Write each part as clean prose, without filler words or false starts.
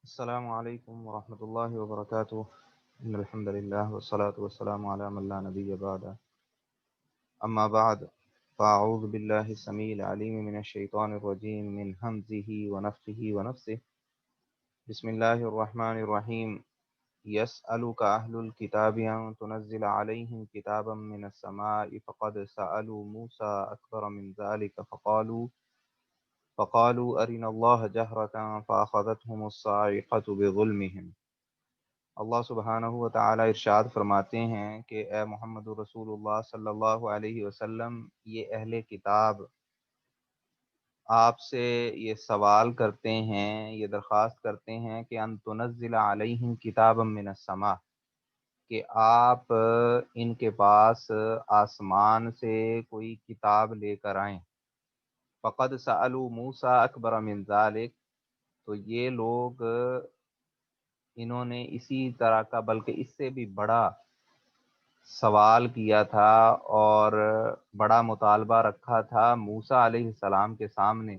السلام علیکم ورحمۃ اللہ وبرکاتہ ان الحمد للہ والصلاة والسلام علی من لا نبی بعد اما بعد فاعوذ باللہ السمیع العلیم من الشیطان الرجیم من ہمزہ ونفخہ ونفثہ بسم اللہ الرحمن الرحیم یسألک اہل الکتاب ان تنزل علیہم کتابا من السماء فقد سألوا موسیٰ اکبر من ذلک فقالوا ارنا اللہ جہرة فاخذتهم الصاعقة بظلمهم۔ اللہ سبحانہ و تعالی ارشاد فرماتے ہیں کہ اے محمد رسول اللہ صلی اللہ علیہ وسلم، یہ اہل کتاب آپ سے یہ سوال کرتے ہیں، یہ درخواست کرتے ہیں کہ ان تنزل علیہم کتابا من السماء، کہ آپ ان کے پاس آسمان سے کوئی کتاب لے کر آئیں۔ فقد سألوا موسیٰ اکبر من ذلک، تو یہ لوگ انہوں نے اسی طرح کا بلکہ اس سے بھی بڑا سوال کیا تھا اور بڑا مطالبہ رکھا تھا موسیٰ علیہ السلام کے سامنے،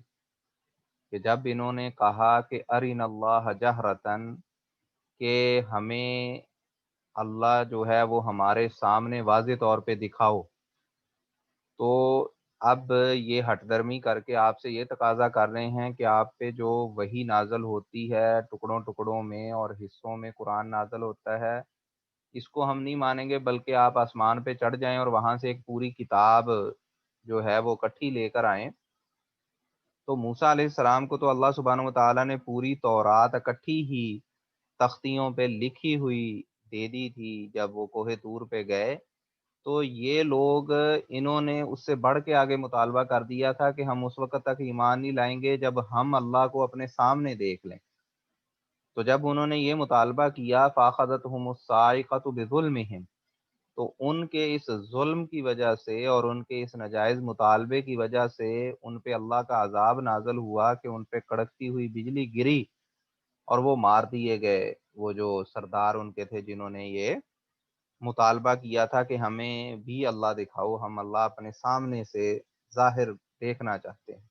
کہ جب انہوں نے کہا کہ ارنا اللہ جہرتن، کہ ہمیں اللہ جو ہے وہ ہمارے سامنے واضح طور پہ دکھاؤ، تو اب یہ ہٹ درمی کر کے آپ سے یہ تقاضا کر رہے ہیں کہ آپ پہ جو وحی نازل ہوتی ہے ٹکڑوں ٹکڑوں میں اور حصوں میں قرآن نازل ہوتا ہے، اس کو ہم نہیں مانیں گے، بلکہ آپ آسمان پہ چڑھ جائیں اور وہاں سے ایک پوری کتاب جو ہے وہ اکٹھی لے کر آئیں۔ تو موسیٰ علیہ السلام کو تو اللہ سبحانہ و تعالیٰ نے پوری تورات اکٹھی ہی تختیوں پہ لکھی ہوئی دے دی تھی جب وہ کوہ طور پہ گئے، تو یہ لوگ انہوں نے اس سے بڑھ کے آگے مطالبہ کر دیا تھا کہ ہم اس وقت تک ایمان نہیں لائیں گے جب ہم اللہ کو اپنے سامنے دیکھ لیں۔ تو جب انہوں نے یہ مطالبہ کیا فَأَخَذَتْهُمُ الصَّاعِقَةُ بِظُلْمِهِمْ، تو ان کے اس ظلم کی وجہ سے اور ان کے اس ناجائز مطالبے کی وجہ سے ان پہ اللہ کا عذاب نازل ہوا کہ ان پہ کڑکتی ہوئی بجلی گری اور وہ مار دیے گئے، وہ جو سردار ان کے تھے جنہوں نے یہ مطالبہ کیا تھا کہ ہمیں بھی اللہ دکھاؤ، ہم اللہ اپنے سامنے سے ظاہر دیکھنا چاہتے ہیں۔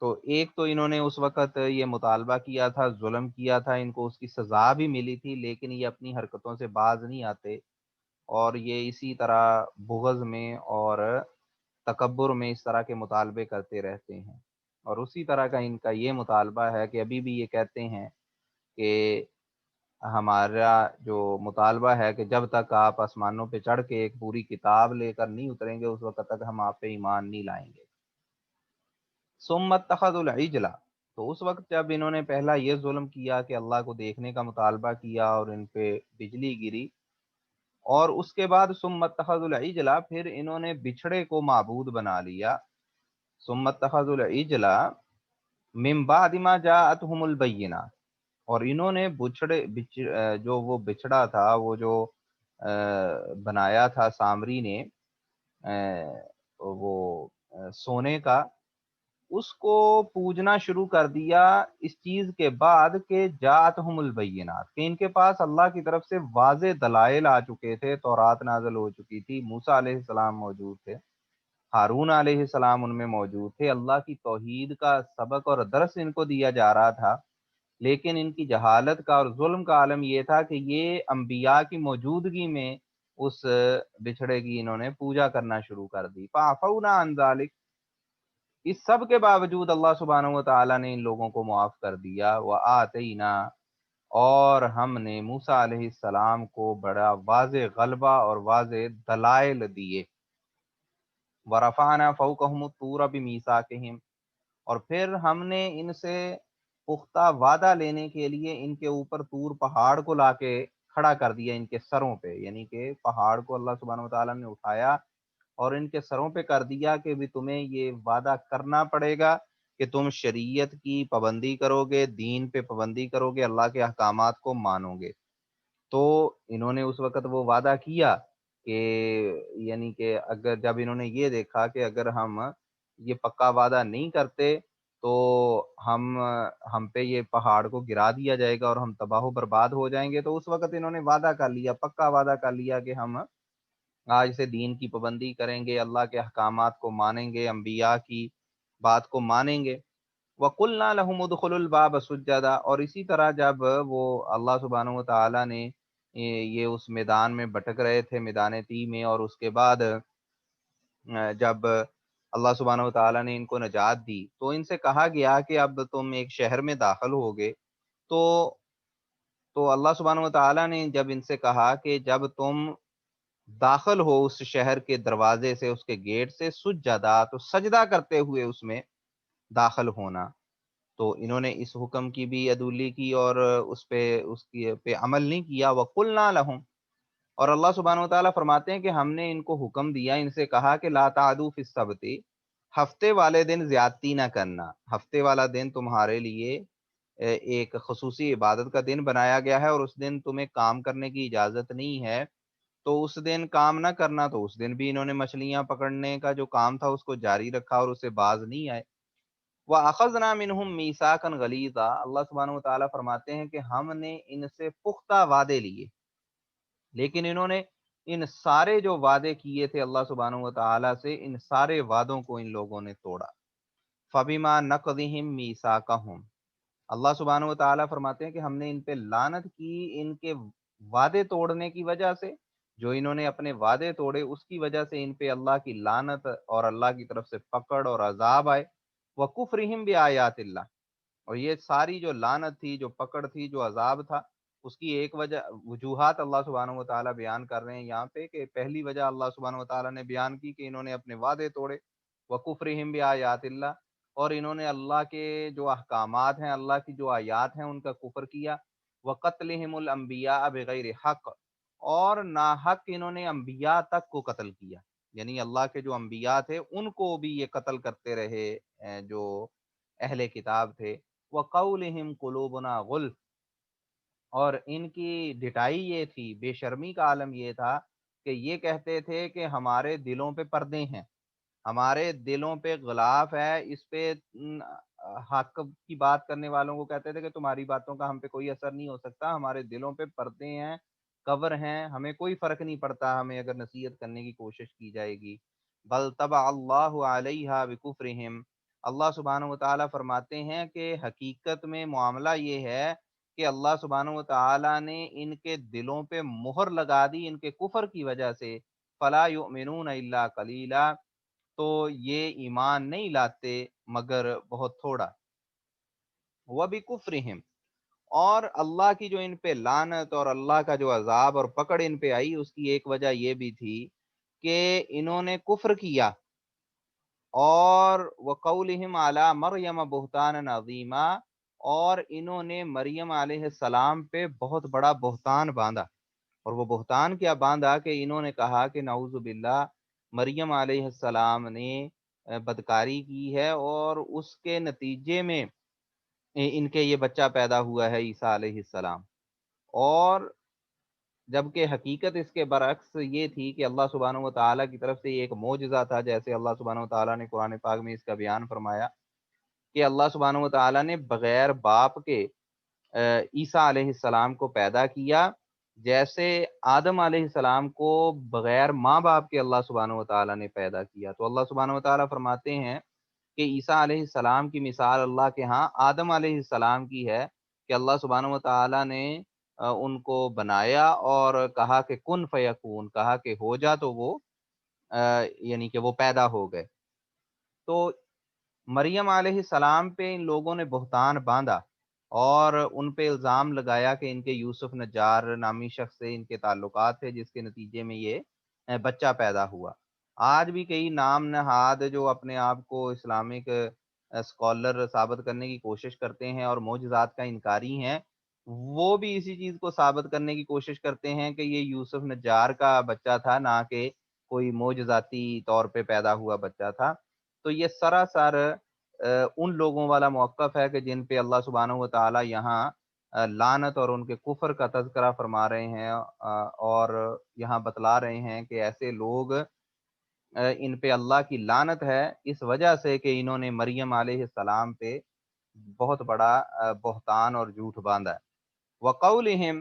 تو ایک تو انہوں نے اس وقت یہ مطالبہ کیا تھا، ظلم کیا تھا، ان کو اس کی سزا بھی ملی تھی، لیکن یہ اپنی حرکتوں سے باز نہیں آتے اور یہ اسی طرح بغض میں اور تکبر میں اس طرح کے مطالبے کرتے رہتے ہیں۔ اور اسی طرح کا ان کا یہ مطالبہ ہے کہ ابھی بھی یہ کہتے ہیں کہ ہمارا جو مطالبہ ہے کہ جب تک آپ آسمانوں پہ چڑھ کے ایک پوری کتاب لے کر نہیں اتریں گے اس وقت تک ہم آپ پہ ایمان نہیں لائیں گے۔ ثم اتخذوا العجل، تو اس وقت جب انہوں نے پہلا یہ ظلم کیا کہ اللہ کو دیکھنے کا مطالبہ کیا اور ان پہ بجلی گری، اور اس کے بعد ثم اتخذوا العجل، پھر انہوں نے بچھڑے کو معبود بنا لیا۔ ثم اتخذوا العجل من بعد ما جاءتهم البینات، اور انہوں نے جو وہ بچڑا تھا، وہ جو بنایا تھا سامری نے وہ سونے کا، اس کو پوجنا شروع کر دیا اس چیز کے بعد کہ جاءتہم البینات، کہ ان کے پاس اللہ کی طرف سے واضح دلائل آ چکے تھے، تورات نازل ہو چکی تھی، موسیٰ علیہ السلام موجود تھے، ہارون علیہ السلام ان میں موجود تھے، اللہ کی توحید کا سبق اور درس ان کو دیا جا رہا تھا، لیکن ان کی جہالت کا اور ظلم کا عالم یہ تھا کہ یہ انبیاء کی موجودگی میں اس بچھڑے کی انہوں نے پوجا کرنا شروع کر دی۔ فَعَفَوْنَا عَنْ ذَلِكَ، اس سب کے باوجود اللہ سبحانہ و تعالیٰ نے ان لوگوں کو معاف کر دیا۔ وَآتَيْنَا، اور ہم نے موسیٰ علیہ السلام کو بڑا واضح غلبہ اور واضح دلائل دیے۔ وَرَفَعْنَا فَوْقَهُمُ الطُّورَ بِمِيثَاقِهِمْ، اور پھر ہم نے ان سے پختہ وعدہ لینے کے لیے ان کے اوپر طور پہاڑ کو لا کے کھڑا کر دیا ان کے سروں پہ، یعنی کہ پہاڑ کو اللہ سبحانہ و تعالیٰ نے اٹھایا اور ان کے سروں پہ کر دیا کہ بھی تمہیں یہ وعدہ کرنا پڑے گا کہ تم شریعت کی پابندی کرو گے، دین پہ پابندی کرو گے، اللہ کے احکامات کو مانو گے۔ تو انہوں نے اس وقت وہ وعدہ کیا کہ یعنی کہ اگر جب انہوں نے یہ دیکھا کہ اگر ہم یہ پکا وعدہ نہیں کرتے تو ہم پہ یہ پہاڑ کو گرا دیا جائے گا اور ہم تباہ و برباد ہو جائیں گے، تو اس وقت انہوں نے وعدہ کر لیا، پکا وعدہ کر لیا کہ ہم آج سے دین کی پابندی کریں گے، اللہ کے احکامات کو مانیں گے، انبیاء کی بات کو مانیں گے۔ وَقُلْنَا لَهُمُ ادْخُلُوا الْبَابَ سُجَّدًا، اور اسی طرح جب وہ اللہ سبحانہ و تعالیٰ نے یہ اس میدان میں بھٹک رہے تھے، میدان تی میں، اور اس کے بعد جب اللہ سبحانہ و تعالیٰ نے ان کو نجات دی تو ان سے کہا گیا کہ اب تم ایک شہر میں داخل ہوگے، تو اللہ سبحانہ و تعالیٰ نے جب ان سے کہا کہ جب تم داخل ہو اس شہر کے دروازے سے، اس کے گیٹ سے، سجدہ، تو سجدہ کرتے ہوئے اس میں داخل ہونا، تو انہوں نے اس حکم کی بھی عدولی کی اور اس کی پہ عمل نہیں کیا۔ وَقُلْنَا لَهُمْ، اور اللہ سبحانہ و تعالیٰ فرماتے ہیں کہ ہم نے ان کو حکم دیا، ان سے کہا کہ لا تعدوا فی السبت، ہفتے والے دن زیادتی نہ کرنا۔ ہفتے والا دن تمہارے لیے ایک خصوصی عبادت کا دن بنایا گیا ہے، اور اس دن تمہیں کام کرنے کی اجازت نہیں ہے، تو اس دن کام نہ کرنا۔ تو اس دن بھی انہوں نے مچھلیاں پکڑنے کا جو کام تھا اس کو جاری رکھا اور اسے باز نہیں آئے۔ وَأَخَذْنَا مِنْهُمْ مِيثَاقًا غَلِيظًا، اللہ سبحانہ و تعالیٰ فرماتے ہیں کہ ہم نے ان سے پختہ وعدے لیے، لیکن انہوں نے ان سارے جو وعدے کیے تھے اللہ سبحانہ و تعالیٰ سے، ان سارے وعدوں کو ان لوگوں نے توڑا۔ فَبِمَا نَقْضِهِمْ مِيثَاقَهُمْ، اللہ سبحانہ و تعالیٰ فرماتے ہیں کہ ہم نے ان پہ لعنت کی ان کے وعدے توڑنے کی وجہ سے، جو انہوں نے اپنے وعدے توڑے اس کی وجہ سے ان پہ اللہ کی لعنت اور اللہ کی طرف سے پکڑ اور عذاب آئے۔ وَكُفْرِهِمْ بِآيَاتِ اللَّهِ، اور یہ ساری جو لعنت تھی، جو پکڑ تھی، جو عذاب تھا، اس کی ایک وجوہات اللہ سبحانہ و تعالیٰ بیان کر رہے ہیں یہاں پہ، کہ پہلی وجہ اللہ سبحانہ و تعالیٰ نے بیان کی کہ انہوں نے اپنے وعدے توڑے، وَكُفْرِهِمْ بِآيَاتِ اللَّهِ، اور انہوں نے اللہ کے جو احکامات ہیں، اللہ کی جو آیات ہیں، ان کا کفر کیا۔ وَقَتْلِهِمُ الْأَنْبِيَاءَ بِغَيْرِ حق، اور ناحق انہوں نے انبیاء تک کو قتل کیا، یعنی اللہ کے جو انبیاء تھے ان کو بھی یہ قتل کرتے رہے جو اہل کتاب تھے۔ وَقَوْلِهِمْ قُلُوبُنَا غُلْفٌ، اور ان کی ڈٹائی یہ تھی، بے شرمی کا عالم یہ تھا کہ یہ کہتے تھے کہ ہمارے دلوں پہ پردے ہیں، ہمارے دلوں پہ غلاف ہے، اس پہ حق کی بات کرنے والوں کو کہتے تھے کہ تمہاری باتوں کا ہم پہ کوئی اثر نہیں ہو سکتا، ہمارے دلوں پہ پردے ہیں، کور ہیں، ہمیں کوئی فرق نہیں پڑتا، ہمیں اگر نصیحت کرنے کی کوشش کی جائے گی۔ بل طبع اللہ علیہا بکفرہم، اللہ سبحانہ و تعالیٰ فرماتے ہیں کہ حقیقت میں معاملہ یہ ہے کہ اللہ سبحانہ و تعالیٰ نے ان کے دلوں پہ مہر لگا دی ان کے کفر کی وجہ سے۔ فلا یؤمنون الا قلیلا، تو یہ ایمان نہیں لاتے مگر بہت تھوڑا۔ وَبِكُفْرِهِمْ، اور اللہ کی جو ان پہ لعنت اور اللہ کا جو عذاب اور پکڑ ان پہ آئی، اس کی ایک وجہ یہ بھی تھی کہ انہوں نے کفر کیا، اور وَقَوْلِهِمْ عَلَى مَرْيَمَ بُهْتَانًا عَظِيمًا، اور انہوں نے مریم علیہ السلام پہ بہت بڑا بہتان باندھا، اور وہ بہتان کیا باندھا کہ انہوں نے کہا کہ نعوذ باللہ مریم علیہ السلام نے بدکاری کی ہے، اور اس کے نتیجے میں ان کے یہ بچہ پیدا ہوا ہے عیسیٰ علیہ السلام۔ اور جبکہ حقیقت اس کے برعکس یہ تھی کہ اللہ سبحانہ و تعالیٰ کی طرف سے یہ ایک معجزہ تھا، جیسے اللہ سبحانہ و تعالیٰ نے قرآن پاک میں اس کا بیان فرمایا کہ اللہ سبحانہ و تعالیٰ نے بغیر باپ کے عیسیٰ علیہ السلام کو پیدا کیا، جیسے آدم علیہ السلام کو بغیر ماں باپ کے اللہ سبحانہ و تعالیٰ نے پیدا کیا۔ تو اللہ سبحانہ و تعالیٰ فرماتے ہیں کہ عیسیٰ علیہ السلام کی مثال اللہ کے ہاں آدم علیہ السلام کی ہے، کہ اللہ سبحانہ و تعالیٰ نے ان کو بنایا اور کہا کہ کن فیکون، کہا کہ ہو جا، تو وہ یعنی کہ وہ پیدا ہو گئے۔ تو مریم علیہ السلام پہ ان لوگوں نے بہتان باندھا اور ان پہ الزام لگایا کہ ان کے یوسف نجار نامی شخص سے ان کے تعلقات تھے، جس کے نتیجے میں یہ بچہ پیدا ہوا۔ آج بھی کئی نام نہاد جو اپنے آپ کو اسلامک اسکالر ثابت کرنے کی کوشش کرتے ہیں اور معجزات کا انکاری ہیں، وہ بھی اسی چیز کو ثابت کرنے کی کوشش کرتے ہیں کہ یہ یوسف نجار کا بچہ تھا، نہ کہ کوئی معجزاتی طور پہ پیدا ہوا بچہ تھا۔ تو یہ سراسر ان لوگوں والا موقف ہے کہ جن پہ اللہ سبحانہ و تعالیٰ یہاں لعنت اور ان کے کفر کا تذکرہ فرما رہے ہیں، اور یہاں بتلا رہے ہیں کہ ایسے لوگ ان پہ اللہ کی لعنت ہے اس وجہ سے کہ انہوں نے مریم علیہ السلام پہ بہت بڑا بہتان اور جھوٹ باندھا ہے۔ وقولہم،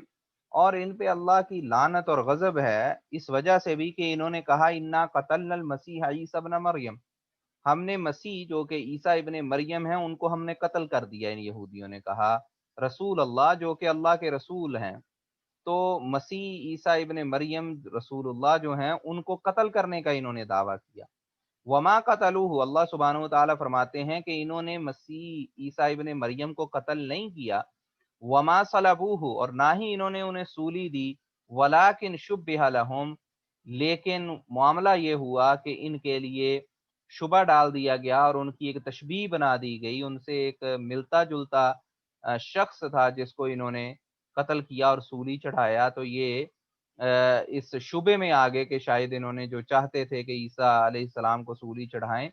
اور ان پہ اللہ کی لعنت اور غضب ہے اس وجہ سے بھی کہ انہوں نے کہا انا قتلنا المسیح عیسی ابن مریم، ہم نے مسیح جو کہ عیسیٰ ابن مریم ہیں ان کو ہم نے قتل کر دیا۔ ان یہودیوں نے کہا رسول اللہ جو کہ اللہ کے رسول ہیں، تو مسیح عیسیٰ ابن مریم رسول اللہ جو ہیں ان کو قتل کرنے کا انہوں نے دعویٰ کیا۔ وما قتلوہ، اللہ سبحانہ وتعالیٰ فرماتے ہیں کہ انہوں نے مسیح عیسیٰ ابن مریم کو قتل نہیں کیا۔ وما صلبوہ، اور نہ ہی انہوں نے انہیں سولی دی، ولیکن شبہ لہم، لیکن معاملہ یہ ہوا کہ ان کے لیے شبہ ڈال دیا گیا اور ان کی ایک تشبیہ بنا دی گئی، ان سے ایک ملتا جلتا شخص تھا جس کو انہوں نے قتل کیا اور سولی چڑھایا۔ تو یہ اس شبے میں آگے کہ شاید انہوں نے جو چاہتے تھے کہ عیسیٰ علیہ السلام کو سولی چڑھائیں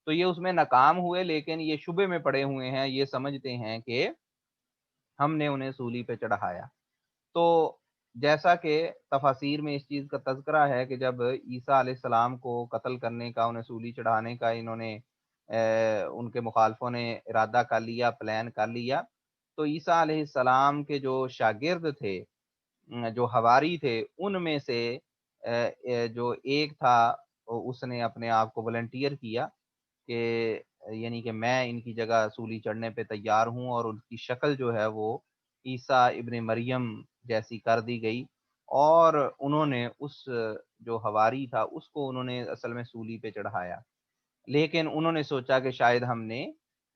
تو یہ اس میں ناکام ہوئے، لیکن یہ شبے میں پڑے ہوئے ہیں، یہ سمجھتے ہیں کہ ہم نے انہیں سولی پہ چڑھایا۔ تو جیسا کہ تفاسیر میں اس چیز کا تذکرہ ہے کہ جب عیسیٰ علیہ السلام کو قتل کرنے کا، انہیں سولی چڑھانے کا انہوں نے ان کے مخالفوں نے ارادہ کر لیا، پلان کر لیا، تو عیسیٰ علیہ السلام کے جو شاگرد تھے، جو حواری تھے، ان میں سے جو ایک تھا، اس نے اپنے آپ کو والنٹیئر کیا کہ یعنی کہ میں ان کی جگہ سولی چڑھنے پہ تیار ہوں، اور ان کی شکل جو ہے وہ عیسیٰ ابن مریم جیسی کر دی گئی، اور انہوں نے اس جو حواری تھا اس کو انہوں نے اصل میں سولی پہ چڑھایا، لیکن انہوں نے سوچا کہ شاید ہم نے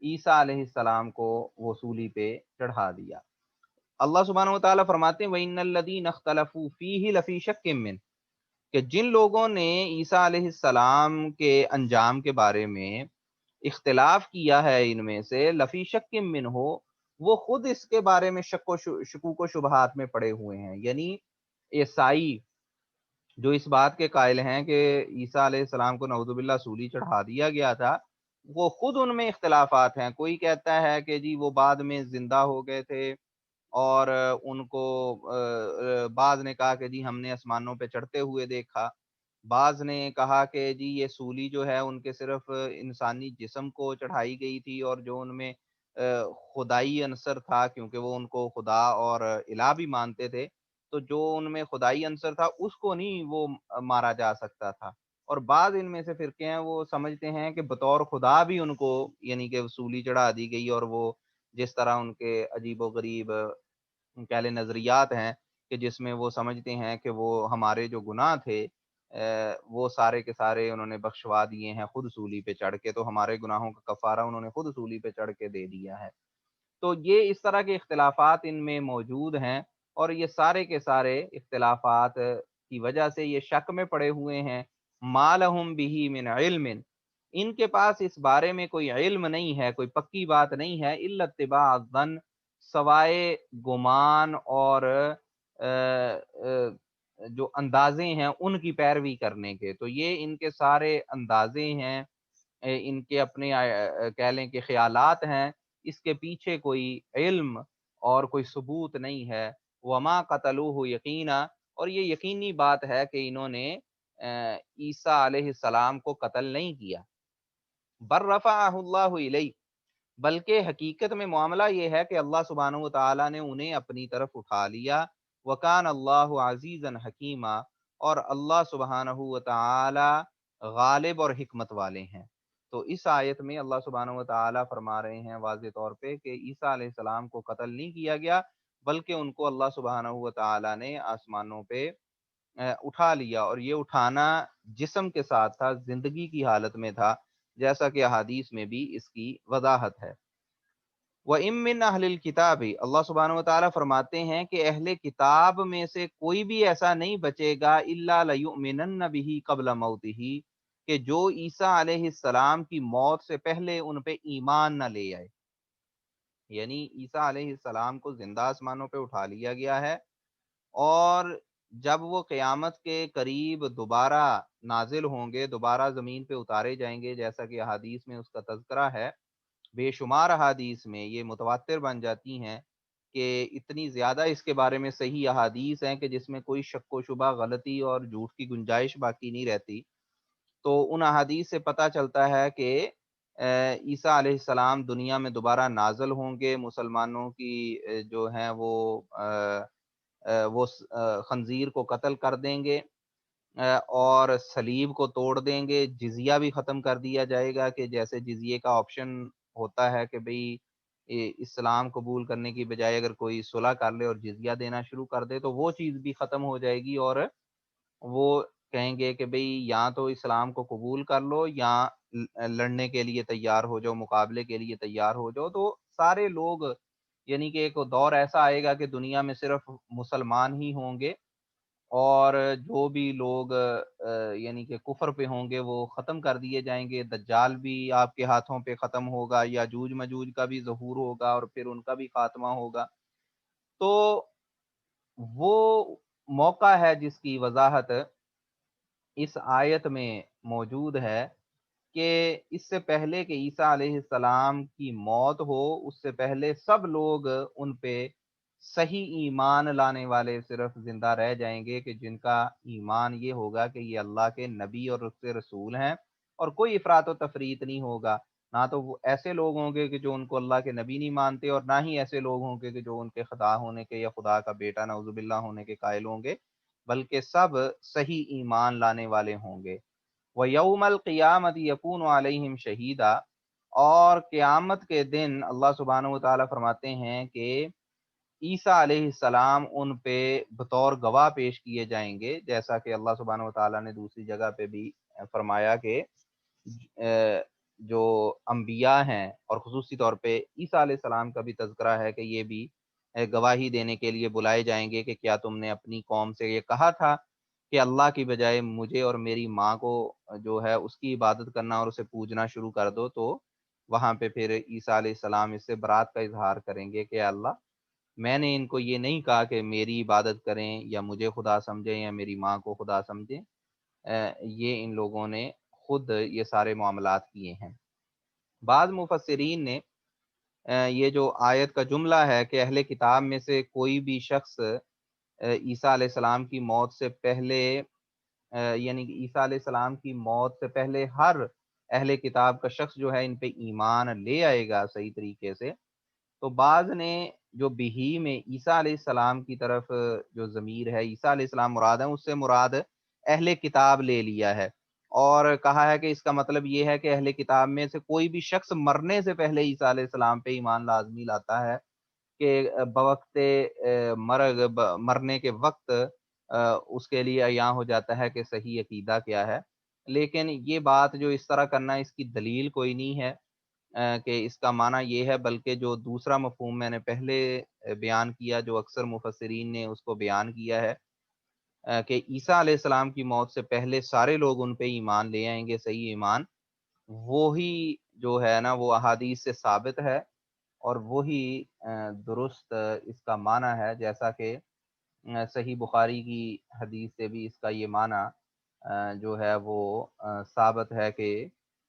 عیسیٰ علیہ السلام کو وہ سولی پہ چڑھا دیا۔ اللہ سبحانہ و تعالیٰ فرماتے ہیں وَإِنَّ الَّذِينَ اخْتَلَفُوا فِيهِ لَفِي شَكٍّ مِّنْهُ، کہ جن لوگوں نے عیسیٰ علیہ السلام کے انجام کے بارے میں اختلاف کیا ہے، ان میں سے لفی شک من ہو، وہ خود اس کے بارے میں شکوک و شبہات میں پڑے ہوئے ہیں۔ یعنی عیسائی جو اس بات کے قائل ہیں کہ عیسیٰ علیہ السلام کو نعوذ باللہ سولی چڑھا دیا گیا تھا، وہ خود ان میں اختلافات ہیں۔ کوئی کہتا ہے کہ جی وہ بعد میں زندہ ہو گئے تھے، اور ان کو بعض نے کہا کہ جی ہم نے آسمانوں پہ چڑھتے ہوئے دیکھا، بعض نے کہا کہ جی یہ سولی جو ہے ان کے صرف انسانی جسم کو چڑھائی گئی تھی، اور جو ان میں خدائی عنصر تھا، کیونکہ وہ ان کو خدا اور الہ بھی مانتے تھے، تو جو ان میں خدائی عنصر تھا اس کو نہیں وہ مارا جا سکتا تھا۔ اور بعض ان میں سے فرقے ہیں وہ سمجھتے ہیں کہ بطور خدا بھی ان کو یعنی کہ سولی چڑھا دی گئی، اور وہ جس طرح ان کے عجیب و غریب کہہ لیں نظریات ہیں کہ جس میں وہ سمجھتے ہیں کہ وہ ہمارے جو گناہ تھے وہ سارے کے سارے انہوں نے بخشوا دیے ہیں خود سولی پہ چڑھ کے، تو ہمارے گناہوں کا کفارہ انہوں نے خود سولی پہ چڑھ کے دے دیا ہے۔ تو یہ اس طرح کے اختلافات ان میں موجود ہیں، اور یہ سارے کے سارے اختلافات کی وجہ سے یہ شک میں پڑے ہوئے ہیں۔ ما لہم بہ من علم، ان کے پاس اس بارے میں کوئی علم نہیں ہے، کوئی پکی بات نہیں ہے، الا اتباع الظن، سوائے گمان اور جو اندازے ہیں ان کی پیروی کرنے کے۔ تو یہ ان کے سارے اندازے ہیں، ان کے اپنے کہہ لیں کہ خیالات ہیں، اس کے پیچھے کوئی علم اور کوئی ثبوت نہیں ہے۔ وما قتلوہ یقینا، اور یہ یقینی بات ہے کہ انہوں نے عیسیٰ علیہ السلام کو قتل نہیں کیا۔ بر رفعہ اللہ الیہ، بلکہ حقیقت میں معاملہ یہ ہے کہ اللہ سبحانہ و تعالیٰ نے انہیں اپنی طرف اٹھا لیا۔ وکان اللہ عزیزا حکیما، اور اللہ سبحانہ و تعالیٰ غالب اور حکمت والے ہیں۔ تو اس آیت میں اللہ سبحانہ و تعالیٰ فرما رہے ہیں واضح طور پہ کہ عیسیٰ علیہ السلام کو قتل نہیں کیا گیا، بلکہ ان کو اللہ سبحانہ و تعالیٰ نے آسمانوں پہ اٹھا لیا، اور یہ اٹھانا جسم کے ساتھ تھا، زندگی کی حالت میں تھا، جیسا کہ احادیث میں بھی اس کی وضاحت ہے۔ وَإِن مِّنْ أَهْلِ الْكِتَابِ، اللہ سبحانہ و تعالیٰ فرماتے ہیں کہ اہل کتاب میں سے کوئی بھی ایسا نہیں بچے گا إِلَّا لَيُؤْمِنَنَّ بِهِ قَبْلَ مَوْتِهِ، کہ جو عیسیٰ علیہ السلام کی موت سے پہلے ان پہ ایمان نہ لے آئے۔ یعنی عیسیٰ علیہ السلام کو زندہ آسمانوں پہ اٹھا لیا گیا ہے، اور جب وہ قیامت کے قریب دوبارہ نازل ہوں گے، دوبارہ زمین پہ اتارے جائیں گے، جیسا کہ احادیث میں اس کا تذکرہ ہے، بے شمار احادیث میں یہ متواتر بن جاتی ہیں کہ اتنی زیادہ اس کے بارے میں صحیح احادیث ہیں کہ جس میں کوئی شک و شبہ، غلطی اور جھوٹ کی گنجائش باقی نہیں رہتی۔ تو ان احادیث سے پتہ چلتا ہے کہ عیسیٰ علیہ السلام دنیا میں دوبارہ نازل ہوں گے، مسلمانوں کی جو ہیں وہ خنزیر کو قتل کر دیں گے، اور صلیب کو توڑ دیں گے، جزیہ بھی ختم کر دیا جائے گا کہ جیسے جزیے کا آپشن ہوتا ہے کہ بھئی اسلام قبول کرنے کی بجائے اگر کوئی صلح کر لے اور جزیہ دینا شروع کر دے تو وہ چیز بھی ختم ہو جائے گی، اور وہ کہیں گے کہ بھئی یا تو اسلام کو قبول کر لو یا لڑنے کے لیے تیار ہو جاؤ، مقابلے کے لیے تیار ہو جاؤ۔ تو سارے لوگ، یعنی کہ ایک دور ایسا آئے گا کہ دنیا میں صرف مسلمان ہی ہوں گے، اور جو بھی لوگ یعنی کہ کفر پہ ہوں گے وہ ختم کر دیے جائیں گے۔ دجال بھی آپ کے ہاتھوں پہ ختم ہوگا، یاجوج مجوج کا بھی ظہور ہوگا اور پھر ان کا بھی خاتمہ ہوگا۔ تو وہ موقع ہے جس کی وضاحت اس آیت میں موجود ہے کہ اس سے پہلے کہ عیسیٰ علیہ السلام کی موت ہو، اس سے پہلے سب لوگ ان پہ صحیح ایمان لانے والے صرف زندہ رہ جائیں گے، کہ جن کا ایمان یہ ہوگا کہ یہ اللہ کے نبی اور اس کے رسول ہیں، اور کوئی افراط و تفریط نہیں ہوگا۔ نہ تو وہ ایسے لوگ ہوں گے کہ جو ان کو اللہ کے نبی نہیں مانتے، اور نہ ہی ایسے لوگ ہوں گے کہ جو ان کے خدا ہونے کے یا خدا کا بیٹا نعوذ باللہ ہونے کے قائل ہوں گے، بلکہ سب صحیح ایمان لانے والے ہوں گے۔ وَيَوْمَ الْقِيَامَةِ يَكُونُ عَلَيْهِمْ شَهِيدًا، اور قیامت کے دن اللہ سبحانہ و تعالیٰ فرماتے ہیں کہ عیسیٰ علیہ السلام ان پہ بطور گواہ پیش کیے جائیں گے، جیسا کہ اللہ سبحانہ و تعالیٰ نے دوسری جگہ پہ بھی فرمایا کہ جو انبیاء ہیں اور خصوصی طور پہ عیسیٰ علیہ السلام کا بھی تذکرہ ہے کہ یہ بھی گواہی دینے کے لیے بلائے جائیں گے کہ کیا تم نے اپنی قوم سے یہ کہا تھا کہ اللہ کی بجائے مجھے اور میری ماں کو جو ہے اس کی عبادت کرنا اور اسے پوجنا شروع کر دو۔ تو وہاں پہ پھر عیسیٰ علیہ السلام اس سے برات کا اظہار کریں گے کہ اللہ، میں نے ان کو یہ نہیں کہا کہ میری عبادت کریں یا مجھے خدا سمجھیں یا میری ماں کو خدا سمجھیں، یہ ان لوگوں نے خود یہ سارے معاملات کیے ہیں۔ بعض مفسرین نے یہ جو آیت کا جملہ ہے کہ اہل کتاب میں سے کوئی بھی شخص عیسیٰ علیہ السلام کی موت سے پہلے، یعنی کہ عیسیٰ علیہ السلام کی موت سے پہلے ہر اہل کتاب کا شخص جو ہے ان پہ ایمان لے آئے گا صحیح طریقے سے، تو بعض نے جو بہی میں عیسیٰ علیہ السلام کی طرف جو ضمیر ہے عیسیٰ علیہ السلام مراد ہے، اس سے مراد اہل کتاب لے لیا ہے، اور کہا ہے کہ اس کا مطلب یہ ہے کہ اہل کتاب میں سے کوئی بھی شخص مرنے سے پہلے عیسیٰ علیہ السلام پہ ایمان لازمی لاتا ہے، کہ بوقت مرنے کے وقت اس کے لیے عیاں ہو جاتا ہے کہ صحیح عقیدہ کیا ہے۔ لیکن یہ بات جو اس طرح کرنا، اس کی دلیل کوئی نہیں ہے کہ اس کا معنی یہ ہے، بلکہ جو دوسرا مفہوم میں نے پہلے بیان کیا، جو اکثر مفسرین نے اس کو بیان کیا ہے کہ عیسیٰ علیہ السلام کی موت سے پہلے سارے لوگ ان پہ ایمان لے آئیں گے صحیح ایمان، وہی جو ہے نا وہ احادیث سے ثابت ہے، اور وہی درست اس کا معنی ہے، جیسا کہ صحیح بخاری کی حدیث سے بھی اس کا یہ معنی جو ہے وہ ثابت ہے کہ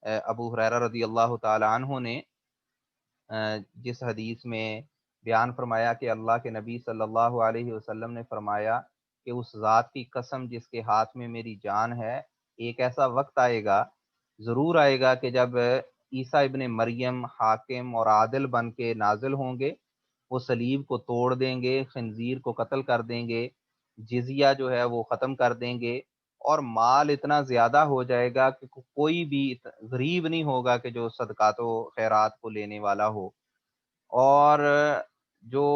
ابو ہریرہ رضی اللہ تعالی عنہ نے جس حدیث میں بیان فرمایا کہ اللہ کے نبی صلی اللہ علیہ وسلم نے فرمایا کہ اس ذات کی قسم جس کے ہاتھ میں میری جان ہے، ایک ایسا وقت آئے گا، ضرور آئے گا کہ جب عیسیٰ ابن مریم حاکم اور عادل بن کے نازل ہوں گے، وہ صلیب کو توڑ دیں گے، خنزیر کو قتل کر دیں گے، جزیہ جو ہے وہ ختم کر دیں گے، اور مال اتنا زیادہ ہو جائے گا کہ کوئی بھی غریب نہیں ہوگا کہ جو صدقات و خیرات کو لینے والا ہو، اور جو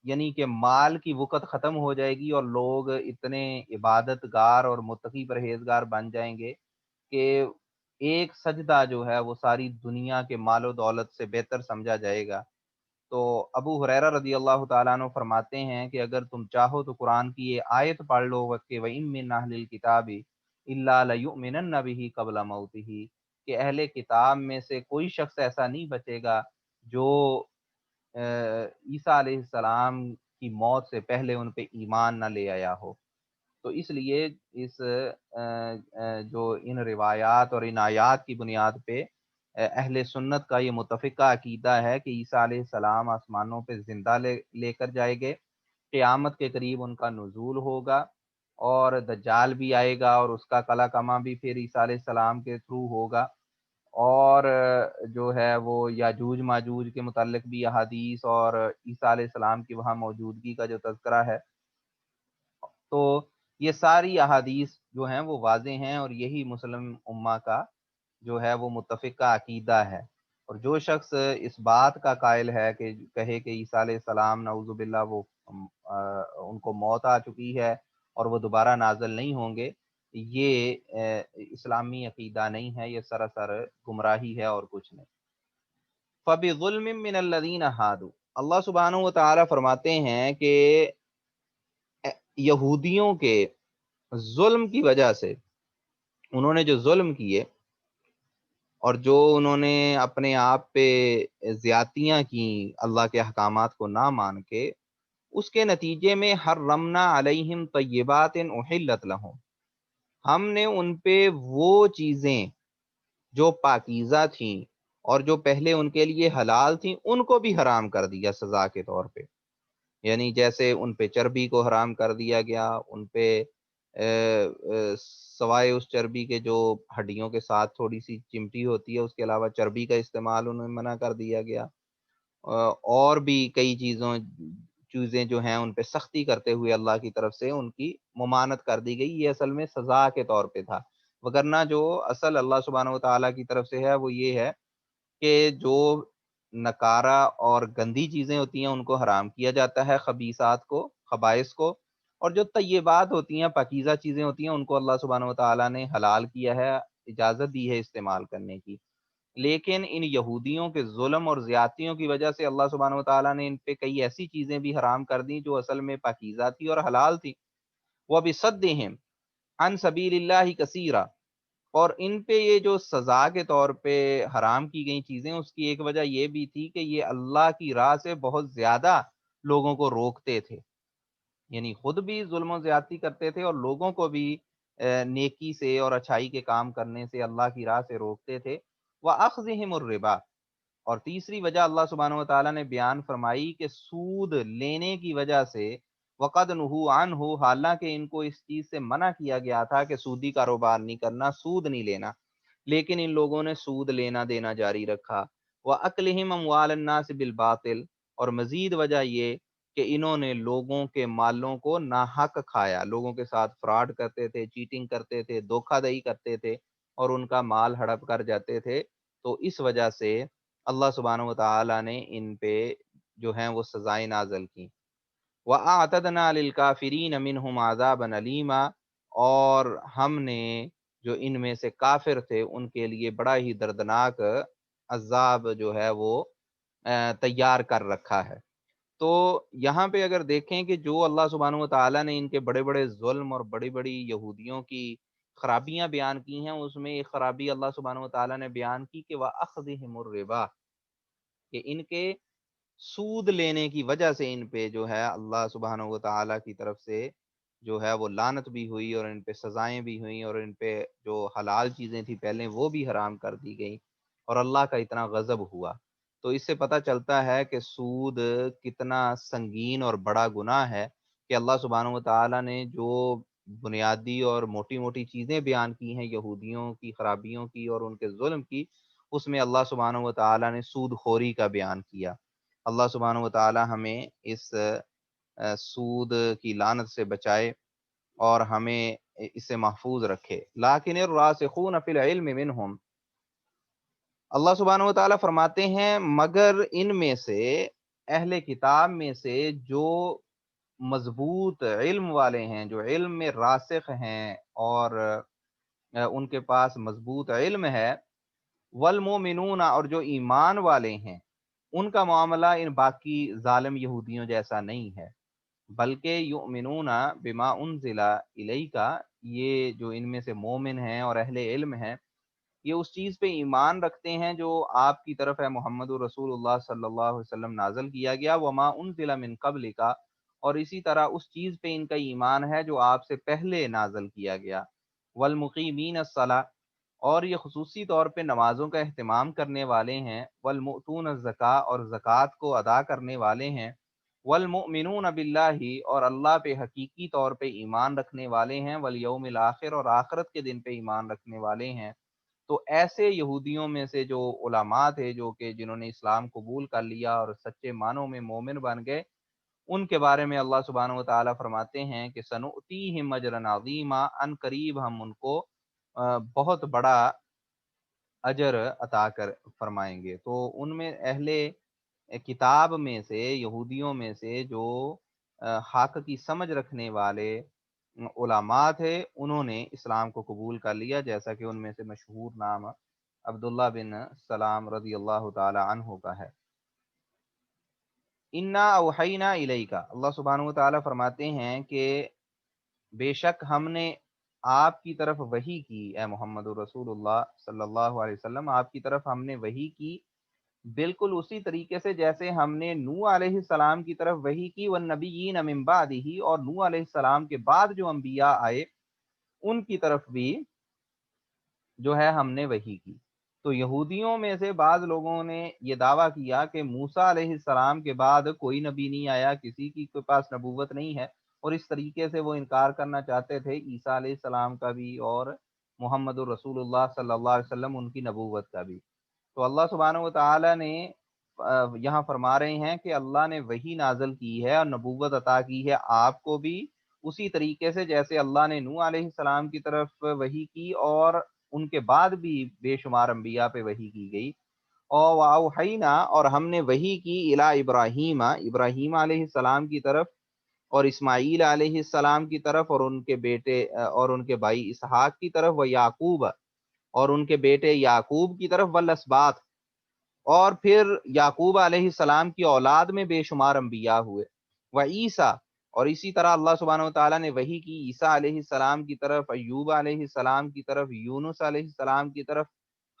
یعنی کہ مال کی وقت ختم ہو جائے گی، اور لوگ اتنے عبادت گار اور متقی پرہیزگار بن جائیں گے کہ ایک سجدہ جو ہے وہ ساری دنیا کے مال و دولت سے بہتر سمجھا جائے گا۔ تو ابو ہریرہ رضی اللہ تعالیٰ عنہ فرماتے ہیں کہ اگر تم چاہو تو قرآن کی یہ آیت پڑھ لو کہ وَإِن مِّنْ أَهْلِ الْكِتَابِ إِلَّا لَيُؤْمِنَنَّ بِهِ قَبْلَ مَوْتِهِ، کہ اہل کتاب میں سے کوئی شخص ایسا نہیں بچے گا جو عیسیٰ علیہ السلام کی موت سے پہلے ان پہ ایمان نہ لے آیا ہو۔ تو اس لیے اس جو ان روایات اور ان آیات کی بنیاد پہ اہل سنت کا یہ متفقہ عقیدہ ہے کہ عیسیٰ علیہ السلام آسمانوں پہ زندہ لے کر جائے گے، قیامت کے قریب ان کا نزول ہوگا، اور دجال بھی آئے گا اور اس کا قلع کما بھی پھر عیسیٰ علیہ السلام کے تھرو ہوگا، اور جو ہے وہ یاجوج ماجوج کے متعلق بھی احادیث اور عیسیٰ علیہ السلام کی وہاں موجودگی کا جو تذکرہ ہے۔ تو یہ ساری احادیث جو ہیں وہ واضح ہیں، اور یہی مسلم امہ کا جو ہے وہ متفقہ عقیدہ ہے۔ اور جو شخص اس بات کا قائل ہے کہ کہے کہ عیسیٰ علیہ السلام نعوذ باللہ وہ ان کو موت آ چکی ہے اور وہ دوبارہ نازل نہیں ہوں گے، یہ اسلامی عقیدہ نہیں ہے، یہ سراسر گمراہی ہے اور کچھ نہیں۔ فَبِظُلْمٍ مِّنَ الَّذِينَ هَادُوا، اللہ سبحانہ و تعالیٰ فرماتے ہیں کہ یہودیوں کے ظلم کی وجہ سے، انہوں نے جو ظلم کیے اور جو انہوں نے اپنے آپ پہ زیادتیاں کی اللہ کے احکامات کو نہ مان کے، اس کے نتیجے میں حرمنا علیہم طیبات احلت لہم، ہم نے ان پہ وہ چیزیں جو پاکیزہ تھیں اور جو پہلے ان کے لیے حلال تھیں ان کو بھی حرام کر دیا سزا کے طور پہ۔ یعنی جیسے ان پہ چربی کو حرام کر دیا گیا، ان پہ سوائے اس چربی کے جو ہڈیوں کے ساتھ تھوڑی سی چمٹی ہوتی ہے، اس کے علاوہ چربی کا استعمال انہیں منع کر دیا گیا، اور بھی کئی چیزیں جو ہیں ان پہ سختی کرتے ہوئے اللہ کی طرف سے ان کی ممانعت کر دی گئی۔ یہ اصل میں سزا کے طور پہ تھا، وگرنہ جو اصل اللہ سبحانہ و تعالیٰ کی طرف سے ہے وہ یہ ہے کہ جو نکارہ اور گندی چیزیں ہوتی ہیں ان کو حرام کیا جاتا ہے، خبیثات کو، خبائث کو، اور جو طیبات ہوتی ہیں، پاکیزہ چیزیں ہوتی ہیں، ان کو اللہ سبحانہ و تعالیٰ نے حلال کیا ہے، اجازت دی ہے استعمال کرنے کی۔ لیکن ان یہودیوں کے ظلم اور زیادتیوں کی وجہ سے اللہ سبحانہ و تعالیٰ نے ان پہ کئی ایسی چیزیں بھی حرام کر دیں جو اصل میں پاکیزہ تھی اور حلال تھی۔ وَبِصَدِّهِمْ عَنْ سَبِيلِ اللَّهِ كَثِيرًا، اور ان پہ یہ جو سزا کے طور پہ حرام کی گئی چیزیں، اس کی ایک وجہ یہ بھی تھی کہ یہ اللہ کی راہ سے بہت زیادہ لوگوں کو روکتے تھے، یعنی خود بھی ظلم و زیادتی کرتے تھے اور لوگوں کو بھی نیکی سے اور اچھائی کے کام کرنے سے اللہ کی راہ سے روکتے تھے۔ وَأَخْذِهِمُ الرِّبَا، اور تیسری وجہ اللہ سبحانہ و تعالیٰ نے بیان فرمائی کہ سود لینے کی وجہ سے، وَقَدْ نُهُوا عَنْهُ، حالانکہ ان کو اس چیز سے منع کیا گیا تھا کہ سودی کاروبار نہیں کرنا، سود نہیں لینا، لیکن ان لوگوں نے سود لینا دینا جاری رکھا۔ وَأَكْلِهِمْ أَمْوَالَ النَّاسِ بِالْبَاطِلِ، اور مزید وجہ یہ کہ انہوں نے لوگوں کے مالوں کو ناحق کھایا، لوگوں کے ساتھ فراڈ کرتے تھے، چیٹنگ کرتے تھے، دھوکہ دہی کرتے تھے اور ان کا مال ہڑپ کر جاتے تھے، تو اس وجہ سے اللہ سبحانہ و تعالیٰ نے ان پہ جو ہیں وہ سزائیں نازل کی۔ وَأَعْتَدْنَا لِلْكَافِرِينَ مِنْهُمْ عَذَابًا أَلِيمًا، اور ہم نے جو ان میں سے کافر تھے ان کے لیے بڑا ہی دردناک عذاب جو ہے وہ تیار کر رکھا ہے۔ تو یہاں پہ اگر دیکھیں کہ جو اللہ سبحانہ و تعالیٰ نے ان کے بڑے بڑے ظلم اور بڑی بڑی یہودیوں کی خرابیاں بیان کی ہیں، اس میں ایک خرابی اللہ سبحانہ و تعالیٰ نے بیان کی کہ وَأَخْذِهِمُ الرِّبَا، کہ ان کے سود لینے کی وجہ سے ان پہ جو ہے اللہ سبحانہ و تعالیٰ کی طرف سے جو ہے وہ لعنت بھی ہوئی اور ان پہ سزائیں بھی ہوئیں، اور ان پہ جو حلال چیزیں تھیں پہلے وہ بھی حرام کر دی گئیں، اور اللہ کا اتنا غضب ہوا۔ تو اس سے پتہ چلتا ہے کہ سود کتنا سنگین اور بڑا گناہ ہے، کہ اللہ سبحانہ و تعالیٰ نے جو بنیادی اور موٹی موٹی چیزیں بیان کی ہیں یہودیوں کی خرابیوں کی اور ان کے ظلم کی، اس میں اللہ سبحانہ و تعالیٰ نے سود خوری کا بیان کیا۔ اللہ سبحانہ و تعالیٰ ہمیں اس سود کی لعنت سے بچائے اور ہمیں اس سے محفوظ رکھے۔ لیکن الراسخون فی العلم منہم، اللہ سبحانہ و تعالیٰ فرماتے ہیں مگر ان میں سے، اہل کتاب میں سے جو مضبوط علم والے ہیں، جو علم میں راسخ ہیں اور ان کے پاس مضبوط علم ہے، والمومنون، اور جو ایمان والے ہیں، ان کا معاملہ ان باقی ظالم یہودیوں جیسا نہیں ہے، بلکہ یؤمنون بما انزل الیک، یہ جو ان میں سے مومن ہیں اور اہل علم ہیں، یہ اس چیز پہ ایمان رکھتے ہیں جو آپ کی طرف ہے محمد رسول اللہ صلی اللہ علیہ وسلم نازل کیا گیا، وما انزل من قبلک، اور اسی طرح اس چیز پہ ان کا ایمان ہے جو آپ سے پہلے نازل کیا گیا، والمقیمین الصلاۃ، اور یہ خصوصی طور پہ نمازوں کا اہتمام کرنے والے ہیں، والمؤتون الزکاۃ، اور زکوٰۃ کو ادا کرنے والے ہیں، والمؤمنون باللہ، اور اللہ پہ حقیقی طور پہ ایمان رکھنے والے ہیں، والیوم الآخر، اور آخرت کے دن پہ ایمان رکھنے والے ہیں۔ تو ایسے یہودیوں میں سے جو علماء تھے، جو کہ جنہوں نے اسلام قبول کر لیا اور سچے معنوں میں مومن بن گئے، ان کے بارے میں اللہ سبحانہ و تعالیٰ فرماتے ہیں کہ سنؤتیہم اجرا عظیما، ان قریب ہم ان کو بہت بڑا اجر عطا کر فرمائیں گے۔ تو ان میں اہل کتاب میں سے، یہودیوں میں سے جو حق کی سمجھ رکھنے والے علماء تھے، انہوں نے اسلام کو قبول کر لیا، جیسا کہ ان میں سے مشہور نام عبداللہ بن سلام رضی اللہ تعالی عنہ کا ہے۔ انا اوحینا الیکا، اللہ سبحانہ و تعالیٰ فرماتے ہیں کہ بے شک ہم نے آپ کی طرف وحی کی، اے محمد رسول اللہ صلی اللہ علیہ وسلم، آپ کی طرف ہم نے وحی کی، بالکل اسی طریقے سے جیسے ہم نے نوح علیہ السلام کی طرف وحی کی، والنبیین من بعدہ، اور نوح علیہ السلام کے بعد جو انبیاء آئے ان کی طرف بھی جو ہے ہم نے وحی کی۔ تو یہودیوں میں سے بعض لوگوں نے یہ دعویٰ کیا کہ موسیٰ علیہ السلام کے بعد کوئی نبی نہیں آیا، کسی کی کے پاس نبوت نہیں ہے، اور اس طریقے سے وہ انکار کرنا چاہتے تھے عیسیٰ علیہ السلام کا بھی اور محمد الرسول اللہ صلی اللہ علیہ وسلم ان کی نبوت کا بھی۔ تو اللہ سبحانہ و تعالیٰ نے یہاں فرما رہے ہیں کہ اللہ نے وحی نازل کی ہے اور نبوت عطا کی ہے آپ کو بھی، اسی طریقے سے جیسے اللہ نے نوح علیہ السلام کی طرف وحی کی اور ان کے بعد بھی بے شمار انبیاء پہ وحی کی گئی۔ اور واوحینا، اور ہم نے وحی کی الی ابراہیم، ابراہیم علیہ السلام کی طرف، اور اسماعیل علیہ السلام کی طرف، اور ان کے بیٹے اور ان کے بھائی اسحاق کی طرف، و یعقوب، اور ان کے بیٹے یعقوب کی طرف، والاسباط، اور پھر یعقوب علیہ السلام کی اولاد میں بے شمار انبیاء ہوئے، و عیسیٰ، اور اسی طرح اللہ سبحانہ و تعالیٰ نے وحی کی عیسیٰ علیہ السلام کی طرف، ایوب علیہ السلام کی طرف، یونس علیہ السلام کی طرف،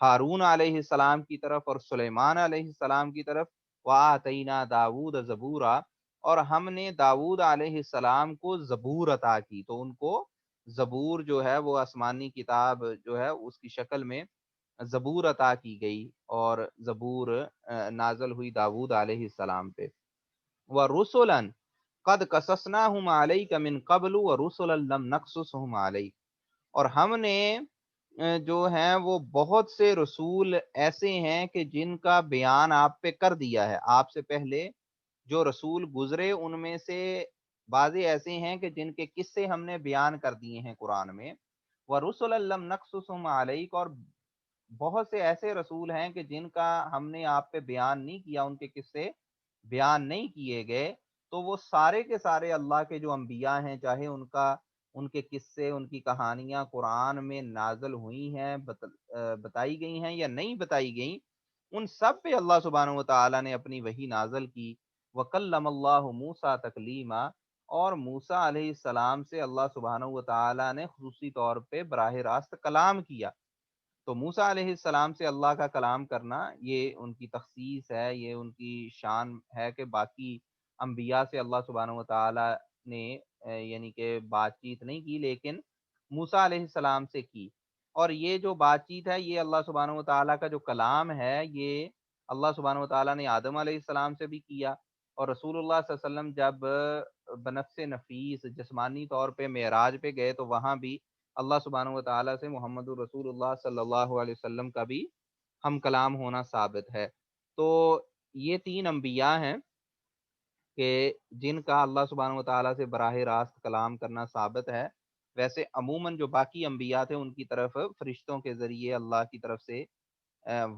ہارون علیہ السلام کی طرف، اور سلیمان علیہ السلام کی طرف، وآتینا داود زبورا، اور ہم نے داود علیہ السلام کو زبور عطا کی۔ تو ان کو زبور جو ہے وہ آسمانی کتاب جو ہے اس کی شکل میں زبور عطا کی گئی، اور زبور نازل ہوئی داود علیہ السلام پہ۔ وَرُسُلًا قَدْ قَصَصْنَاهُمْ عَلَيْكَ مِن قَبْلُ وَرُسُلًا لَمْ نَقْصُصْهُمْ عَلَيْكَ، اور ہم نے جو ہیں وہ بہت سے رسول ایسے ہیں کہ جن کا بیان آپ پہ کر دیا ہے، آپ سے پہلے جو رسول گزرے ان میں سے بعضے ایسے ہیں کہ جن کے قصے ہم نے بیان کر دیے ہیں قرآن میں۔ وَرُسُلًا لَمْ نَقْصُصْهُمْ عَلَيْكَ، اور بہت سے ایسے رسول ہیں کہ جن کا ہم نے آپ پہ بیان نہیں کیا، ان کے قصے بیان نہیں کیے گئے۔ تو وہ سارے کے سارے اللہ کے جو انبیاء ہیں، چاہے ان کے قصے، ان کی کہانیاں قرآن میں نازل ہوئی ہیں، بتائی گئی ہیں یا نہیں بتائی گئیں، ان سب پہ اللہ سبحانہ و تعالیٰ نے اپنی وحی نازل کی۔ وَكَلَّمَ اللَّهُ مُوسَىٰ تَكْلِيمًا، اور موسیٰ علیہ السلام سے اللہ سبحانہ و تعالیٰ نے خصوصی طور پہ براہ راست کلام کیا۔ تو موسیٰ علیہ السلام سے اللہ کا کلام کرنا یہ ان کی تخصیص ہے، یہ ان کی شان ہے کہ باقی انبیاء سے اللہ سبحانہ و تعالیٰ نے یعنی کہ بات چیت نہیں کی، لیکن موسیٰ علیہ السلام سے کی۔ اور یہ جو بات چیت ہے یہ اللہ سبحانہ و تعالیٰ کا جو کلام ہے یہ اللہ سبحانہ و تعالیٰ نے آدم علیہ السلام سے بھی کیا، اور رسول اللہ صلی اللہ علیہ وسلم جب بنفس نفیس جسمانی طور پہ معراج پہ گئے تو وہاں بھی اللہ سبحانہ و تعالیٰ سے محمد رسول اللہ صلی اللہ علیہ وسلم کا بھی ہم کلام ہونا ثابت ہے۔ تو یہ تین انبیاء ہیں کہ جن کا اللہ سبحانہ و تعالیٰ سے براہ راست کلام کرنا ثابت ہے۔ ویسے عموماً جو باقی انبیاء تھے ان کی طرف فرشتوں کے ذریعے اللہ کی طرف سے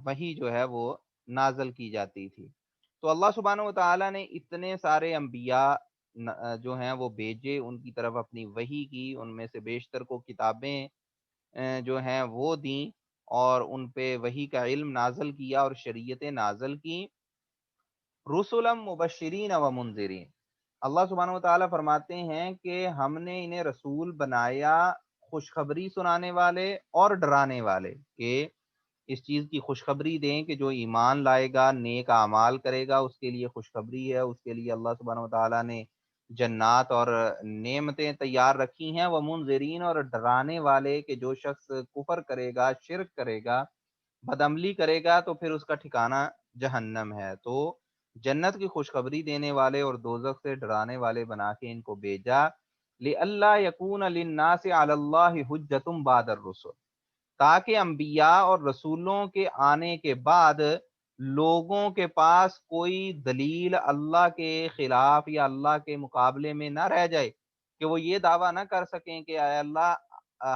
وحی جو ہے وہ نازل کی جاتی تھی۔ تو اللہ سبحانہ و تعالیٰ نے اتنے سارے انبیاء جو ہیں وہ بھیجے، ان کی طرف اپنی وحی کی، ان میں سے بیشتر کو کتابیں جو ہیں وہ دیں، اور ان پہ وحی کا علم نازل کیا اور شریعتیں نازل کی۔ رسلا مبشرین و منذرین، اللہ سبحانہ و تعالیٰ فرماتے ہیں کہ ہم نے انہیں رسول بنایا خوشخبری سنانے والے اور ڈرانے والے، کہ اس چیز کی خوشخبری دیں کہ جو ایمان لائے گا، نیک اعمال کرے گا، اس کے لیے خوشخبری ہے، اس کے لیے اللہ سبحانہ و تعالیٰ نے جنات اور نعمتیں تیار رکھی ہیں، وہ منذرین، اور ڈرانے والے کہ جو شخص کفر کرے گا، شرک کرے گا، بدعملی کرے گا تو پھر اس کا ٹھکانہ جہنم ہے۔ تو جنت کی خوشخبری دینے والے اور دوزخ سے ڈرانے والے بنا کے ان کو بھیجا، لئلا یکون للناس علی اللہ حجۃ بعد الرسل، تاکہ انبیاء اور رسولوں کے آنے کے بعد لوگوں کے پاس کوئی دلیل اللہ کے خلاف یا اللہ کے مقابلے میں نہ رہ جائے کہ وہ یہ دعویٰ نہ کر سکیں کہ اے اللہ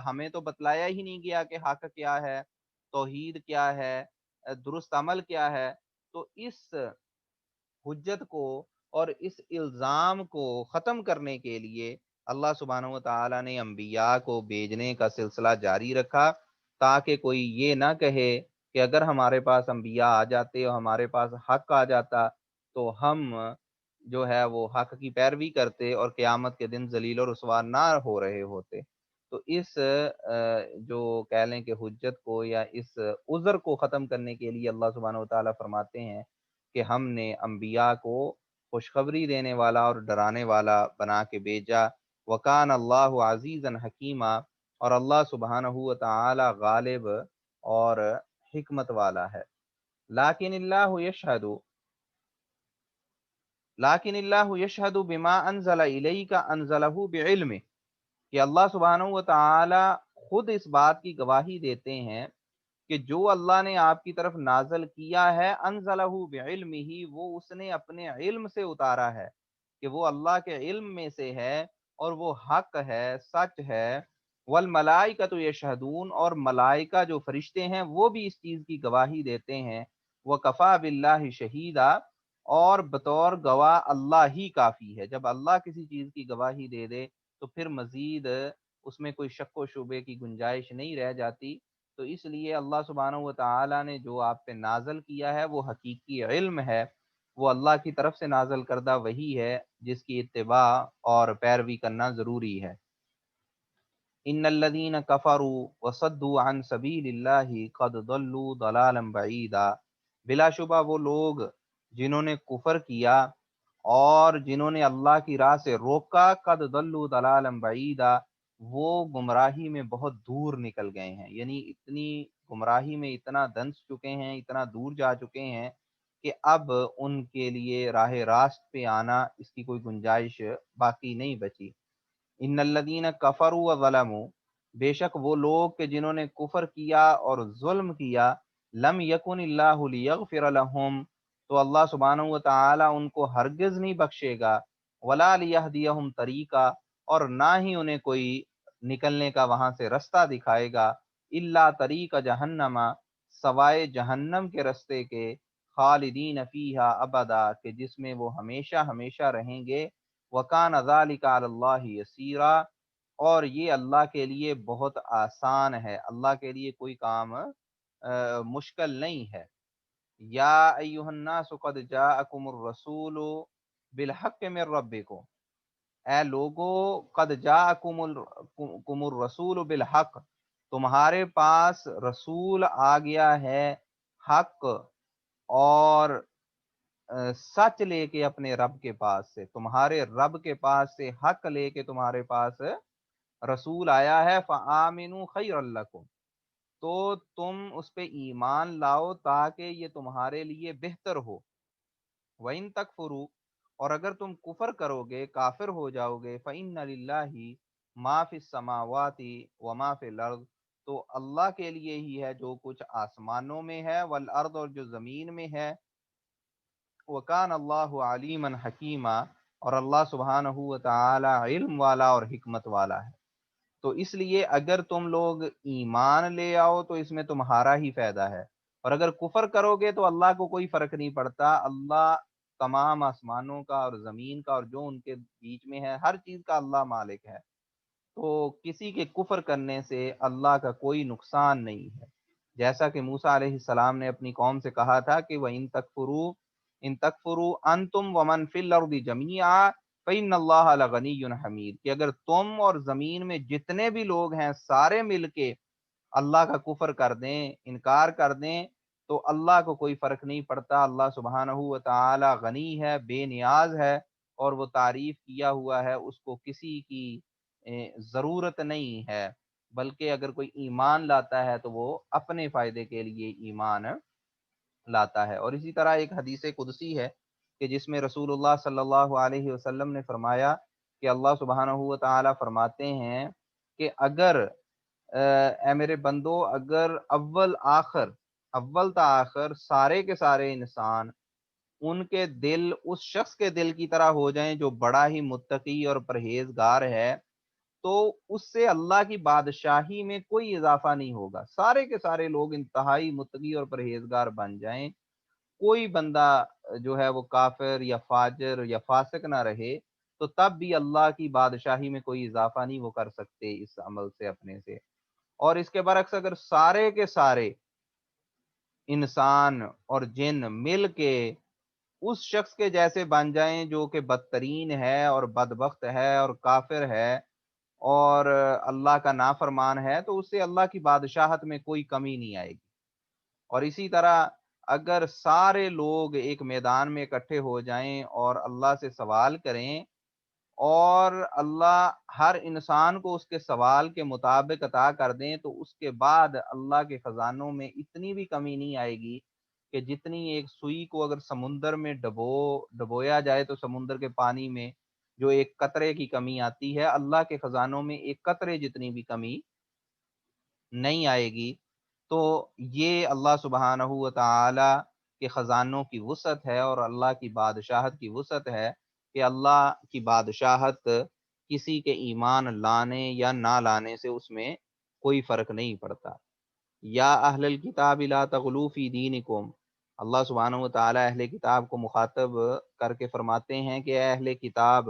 ہمیں تو بتلایا ہی نہیں گیا کہ حق کیا ہے، توحید کیا ہے، درست عمل کیا ہے۔ تو اس حجت کو اور اس الزام کو ختم کرنے کے لیے اللہ سبحانہ و تعالیٰ نے انبیاء کو بھیجنے کا سلسلہ جاری رکھا، تاکہ کوئی یہ نہ کہے کہ اگر ہمارے پاس انبیاء آ جاتے اور ہمارے پاس حق آ جاتا تو ہم جو ہے وہ حق کی پیروی کرتے اور قیامت کے دن ذلیل و رسوا نہ ہو رہے ہوتے۔ تو اس جو کہہ لیں کہ حجت کو یا اس عذر کو ختم کرنے کے لیے اللہ سبحانہ و تعالیٰ فرماتے ہیں کہ ہم نے انبیاء کو خوشخبری دینے والا اور ڈرانے والا بنا کے بھیجا۔ وکان اللہ عزیزا حکیمہ، اور اللہ سبحانہ و تعالی غالب اور حکمت والا ہے۔ لیکن اللہ یشہد لیکن اللہ یشہد بما انزل الیک انزلہ بعلمہ، کہ اللہ سبحانہ و تعالی خود اس بات کی گواہی دیتے ہیں کہ جو اللہ نے آپ کی طرف نازل کیا ہے انزلہ بعلمہ، وہ اس نے اپنے علم سے اتارا ہے، کہ وہ اللہ کے علم میں سے ہے اور وہ حق ہے، سچ ہے۔ والملائکۃ یشہدون، اور ملائکہ جو فرشتے ہیں وہ بھی اس چیز کی گواہی دیتے ہیں۔ وکفیٰ باللہ شہیدا، اور بطور گواہ اللہ ہی کافی ہے۔ جب اللہ کسی چیز کی گواہی دے دے تو پھر مزید اس میں کوئی شک و شبے کی گنجائش نہیں رہ جاتی۔ تو اس لیے اللہ سبحانہ و تعالی نے جو آپ پہ نازل کیا ہے وہ حقیقی علم ہے، وہ اللہ کی طرف سے نازل کردہ وحی ہے، جس کی اتباع اور پیروی کرنا ضروری ہے۔ ان الذين كفروا وصدوا عن سبيل الله قد ضلوا ضلالا بعیدا، بلا شبہ وہ لوگ جنہوں نے کفر کیا اور جنہوں نے اللہ کی راہ سے روکا، قد ضلوا ضلالا بعیدا، وہ گمراہی میں بہت دور نکل گئے ہیں، یعنی اتنی گمراہی میں اتنا دھنس چکے ہیں، اتنا دور جا چکے ہیں کہ اب ان کے لیے راہ راست پہ آنا اس کی کوئی گنجائش باقی نہیں بچی۔ ان الذین کفروا وظلموا، بے شک وہ لوگ کہ جنہوں نے کفر کیا اور ظلم کیا، لم یکن اللہ لیغفر لہم، تو اللہ سبحانہ و تعالی ان کو ہرگز نہیں بخشے گا، ولا لیہدیہم طریقہ، اور نہ ہی انہیں کوئی نکلنے کا وہاں سے رستہ دکھائے گا، الا طریق جہنم، سوائے جہنم کے رستے کے، خالدین فیہا ابدا، کہ جس میں وہ ہمیشہ ہمیشہ رہیں گے۔ وَكَانَ ذَلِكَ عَلَى اللَّهِ يَسِيرًا، اور یہ اللہ کے لیے بہت آسان ہے، اللہ کے لیے کوئی کام مشکل نہیں ہے۔ یا ایہا الناس قد جاءکم الرسول بالحق من ربکم، اے لوگو، قد جاءکم الرسول بالحق، تمہارے پاس رسول آ گیا ہے حق اور سچ لے کے اپنے رب کے پاس سے، تمہارے رب کے پاس سے حق لے کے تمہارے پاس رسول آیا ہے، فآمنوا خیر لکم، تو تم اس پہ ایمان لاؤ تاکہ یہ تمہارے لیے بہتر ہو۔ وَإِن تَكْفُرُوا، اور اگر تم کفر کرو گے، کافر ہو جاؤ گے، فَإِنَّ لِلَّهِ مَا فِي السَّمَاوَاتِ وَمَا فِي الْأَرْضِ، تو اللہ کے لیے ہی ہے جو کچھ آسمانوں میں ہے، والارض، اور جو زمین میں ہے۔ وَكَانَ اللَّهُ عَلِيمًا حَكِيمًا، اور اللہ سبحانہ و تعالی علم والا اور حکمت والا ہے۔ تو اس لیے اگر تم لوگ ایمان لے آؤ تو اس میں تمہارا ہی فائدہ ہے، اور اگر کفر کرو گے تو اللہ کو کوئی فرق نہیں پڑتا، اللہ تمام آسمانوں کا اور زمین کا اور جو ان کے بیچ میں ہے ہر چیز کا اللہ مالک ہے، تو کسی کے کفر کرنے سے اللہ کا کوئی نقصان نہیں ہے۔ جیسا کہ موسیٰ علیہ السلام نے اپنی قوم سے کہا تھا کہ وَإِن تَكْفُرُوا ان تکفروا انتم ومن فی الارض جميعا فإن اللہ لغنی حمید، کہ اگر تم اور زمین میں جتنے بھی لوگ ہیں سارے مل کے اللہ کا کفر کر دیں، انکار کر دیں، تو اللہ کو کوئی فرق نہیں پڑتا، اللہ سبحانہ و تعالی غنی ہے، بے نیاز ہے، اور وہ تعریف کیا ہوا ہے، اس کو کسی کی ضرورت نہیں ہے، بلکہ اگر کوئی ایمان لاتا ہے تو وہ اپنے فائدے کے لیے ایمان لاتا ہے۔ اور اسی طرح ایک حدیث قدسی ہے کہ جس میں رسول اللہ صلی اللہ علیہ وسلم نے فرمایا کہ اللہ سبحانہ و تعالی فرماتے ہیں کہ اگر اے میرے بندو، اگر اول آخر اول تا آخر سارے کے سارے انسان، ان کے دل اس شخص کے دل کی طرح ہو جائیں جو بڑا ہی متقی اور پرہیزگار ہے، تو اس سے اللہ کی بادشاہی میں کوئی اضافہ نہیں ہوگا۔ سارے کے سارے لوگ انتہائی متقی اور پرہیزگار بن جائیں، کوئی بندہ جو ہے وہ کافر یا فاجر یا فاسق نہ رہے، تو تب بھی اللہ کی بادشاہی میں کوئی اضافہ نہیں وہ کر سکتے اس عمل سے اپنے سے۔ اور اس کے برعکس اگر سارے کے سارے انسان اور جن مل کے اس شخص کے جیسے بن جائیں جو کہ بدترین ہے اور بدبخت ہے اور کافر ہے اور اللہ کا نافرمان ہے، تو اس سے اللہ کی بادشاہت میں کوئی کمی نہیں آئے گی۔ اور اسی طرح اگر سارے لوگ ایک میدان میں اکٹھے ہو جائیں اور اللہ سے سوال کریں اور اللہ ہر انسان کو اس کے سوال کے مطابق عطا کر دیں، تو اس کے بعد اللہ کے خزانوں میں اتنی بھی کمی نہیں آئے گی کہ جتنی ایک سوئی کو اگر سمندر میں ڈبویا جائے تو سمندر کے پانی میں جو ایک قطرے کی کمی آتی ہے، اللہ کے خزانوں میں ایک قطرے جتنی بھی کمی نہیں آئے گی۔ تو یہ اللہ سبحانہ و تعالی کے خزانوں کی وسعت ہے اور اللہ کی بادشاہت کی وسعت ہے کہ اللہ کی بادشاہت کسی کے ایمان لانے یا نہ لانے سے اس میں کوئی فرق نہیں پڑتا۔ یا اہل الکتاب لا تغلو فی دینکم، اللہ سبحانہ و تعالی اہل کتاب کو مخاطب کر کے فرماتے ہیں کہ اے اہل کتاب،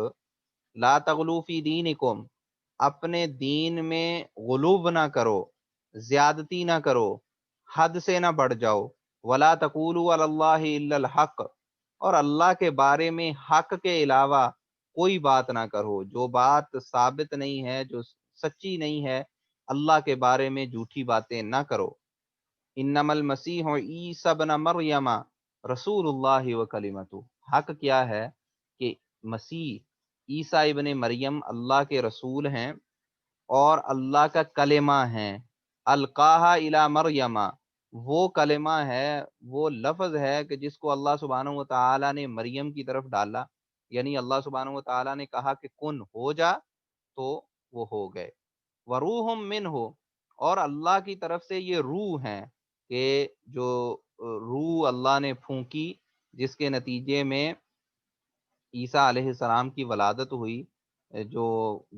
لا تغلو فی دینکم، اپنے دین میں غلوب نہ کرو، زیادتی نہ کرو، حد سے نہ بڑھ جاؤ، ولا تقولوا علی اللہ الا الحق، اور اللہ کے بارے میں حق کے علاوہ کوئی بات نہ کرو، جو بات ثابت نہیں ہے، جو سچی نہیں ہے، اللہ کے بارے میں جھوٹی باتیں نہ کرو۔ انما المسیح عیسی ابن مریم رسول اللہ و کلمتہ، حق کیا ہے کہ مسیح عیسیٰ ابن مریم اللہ کے رسول ہیں اور اللہ کا کلمہ ہیں۔ القاہا الی مریم، وہ کلمہ ہے، وہ لفظ ہے کہ جس کو اللہ سبحانہ و تعالی نے مریم کی طرف ڈالا، یعنی اللہ سبحانہ و تعالی نے کہا کہ کن ہو جا، تو وہ ہو گئے۔ وروح منہ، اور اللہ کی طرف سے یہ روح ہیں کہ جو روح اللہ نے پھونکی جس کے نتیجے میں عیسیٰ علیہ السلام کی ولادت ہوئی، جو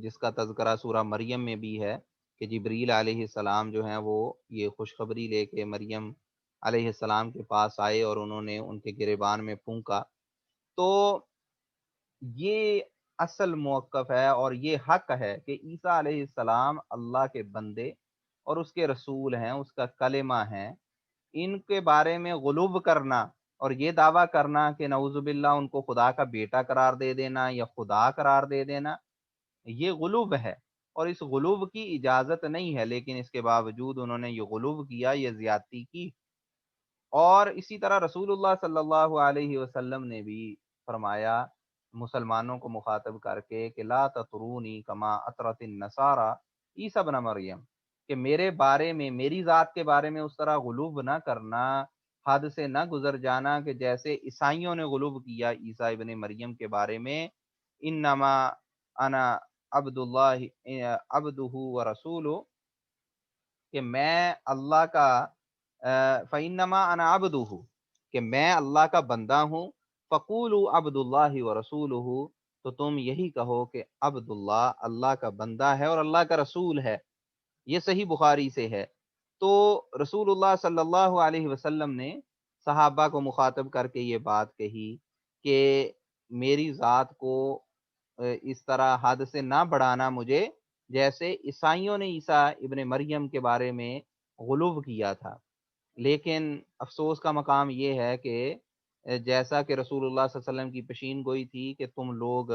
جس کا تذکرہ سورہ مریم میں بھی ہے کہ جبریل علیہ السلام جو ہیں وہ یہ خوشخبری لے کے مریم علیہ السلام کے پاس آئے اور انہوں نے ان کے گریبان میں پھونکا۔ تو یہ اصل موقف ہے اور یہ حق ہے کہ عیسیٰ علیہ السلام اللہ کے بندے اور اس کے رسول ہیں، اس کا کلمہ ہیں۔ ان کے بارے میں غلوب کرنا اور یہ دعویٰ کرنا کہ نعوذ باللہ ان کو خدا کا بیٹا قرار دے دینا یا خدا قرار دے دینا، یہ غلوب ہے اور اس غلوب کی اجازت نہیں ہے، لیکن اس کے باوجود انہوں نے یہ غلوب کیا، یہ زیادتی کی۔ اور اسی طرح رسول اللہ صلی اللہ علیہ وسلم نے بھی فرمایا مسلمانوں کو مخاطب کر کے کہ لا تطرونی کما اطرت النصارى عیسی ابن مریم، کہ میرے بارے میں، میری ذات کے بارے میں اس طرح غلوب نہ کرنا، حد سے نہ گزر جانا کہ جیسے عیسائیوں نے غلوب کیا عیسیٰ ابن مریم کے بارے میں۔ انما انا عبد اللہ عبدہ و رسولہ، کہ میں اللہ کا فَإِنَّمَا أَنَا عَبْدُهُ، کہ میں اللہ کا بندہ ہوں۔ فَقُولُوا عَبْدُ اللَّهِ وَرَسُولُهُ، تو تم یہی کہو کہ عبد اللہ، اللہ کا بندہ ہے اور اللہ کا رسول ہے۔ یہ صحیح بخاری سے ہے۔ تو رسول اللہ صلی اللہ علیہ وسلم نے صحابہ کو مخاطب کر کے یہ بات کہی کہ میری ذات کو اس طرح حد سے نہ بڑھانا مجھے، جیسے عیسائیوں نے عیسیٰ ابن مریم کے بارے میں غلو کیا تھا۔ لیکن افسوس کا مقام یہ ہے کہ جیسا کہ رسول اللہ صلی اللہ علیہ وسلم کی پیشین گوئی تھی کہ تم لوگ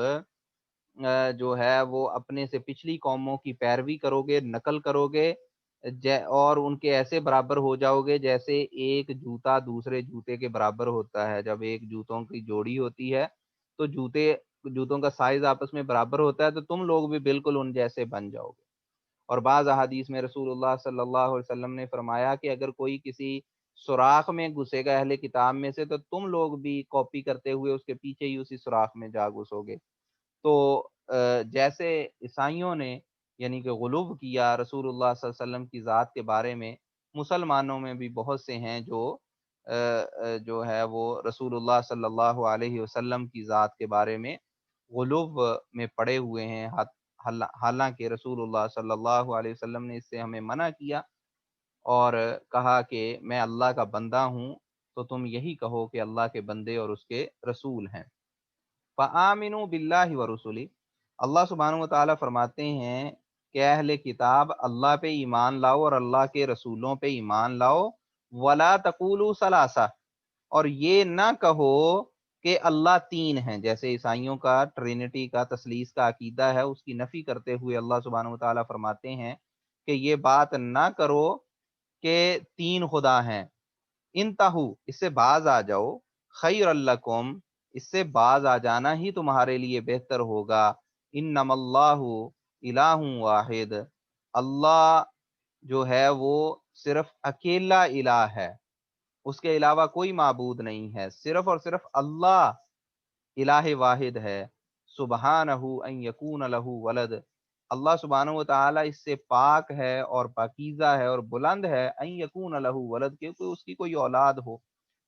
جو ہے وہ اپنے سے پچھلی قوموں کی پیروی کرو گے، نقل کرو گے، اور ان کے ایسے برابر ہو جاؤ گے جیسے ایک جوتا دوسرے جوتے کے برابر ہوتا ہے۔ جب ایک جوتوں کی جوڑی ہوتی ہے تو جوتوں کا سائز آپس میں برابر ہوتا ہے، تو تم لوگ بھی بالکل ان جیسے بن جاؤ گے۔ اور بعض احادیث میں رسول اللہ صلی اللہ علیہ وسلم نے فرمایا کہ اگر کوئی کسی سوراخ میں گھسے گا اہل کتاب میں سے، تو تم لوگ بھی کاپی کرتے ہوئے اس کے پیچھے ہی اسی سوراخ میں جا گھسو گے۔ تو جیسے عیسائیوں نے یعنی کہ غلو کیا رسول اللہ صلی اللہ علیہ وسلم کی ذات کے بارے میں، مسلمانوں میں بھی بہت سے ہیں جو ہے وہ رسول اللہ صلی اللہ علیہ وسلم کی ذات کے بارے میں غلو میں پڑے ہوئے ہیں، حالانکہ رسول اللہ صلی اللہ علیہ وسلم نے اس سے ہمیں منع کیا اور کہا کہ میں اللہ کا بندہ ہوں، تو تم یہی کہو کہ اللہ کے بندے اور اس کے رسول ہیں۔ فآمنوا باللہ ورسولی، اللہ سبحانہ و تعالیٰ فرماتے ہیں کہ اہل کتاب اللہ پہ ایمان لاؤ اور اللہ کے رسولوں پہ ایمان لاؤ، ولا تقولوا ثلاثہ، اور یہ نہ کہو کہ اللہ تین ہیں، جیسے عیسائیوں کا ٹرینٹی کا تثلیث کا عقیدہ ہے، اس کی نفی کرتے ہوئے اللہ سبحانہ و تعالیٰ فرماتے ہیں کہ یہ بات نہ کرو کہ تین خدا ہیں، انتہو، اس سے باز آ جاؤ، خیر لکم، اس سے باز آ جانا ہی تمہارے لیے بہتر ہوگا، انما اللہ الہ واحد، اللہ جو ہے وہ صرف اکیلا الہ ہے، اس کے علاوہ کوئی معبود نہیں ہے، صرف اور صرف اللہ الہ واحد ہے، سبحانہ ان یکون لہ ولد، اللہ سبحانہ و تعالیٰ اس سے پاک ہے اور پاکیزہ ہے اور بلند ہے، ان یکون لہ ولد، کہ اس کی کوئی اولاد ہو،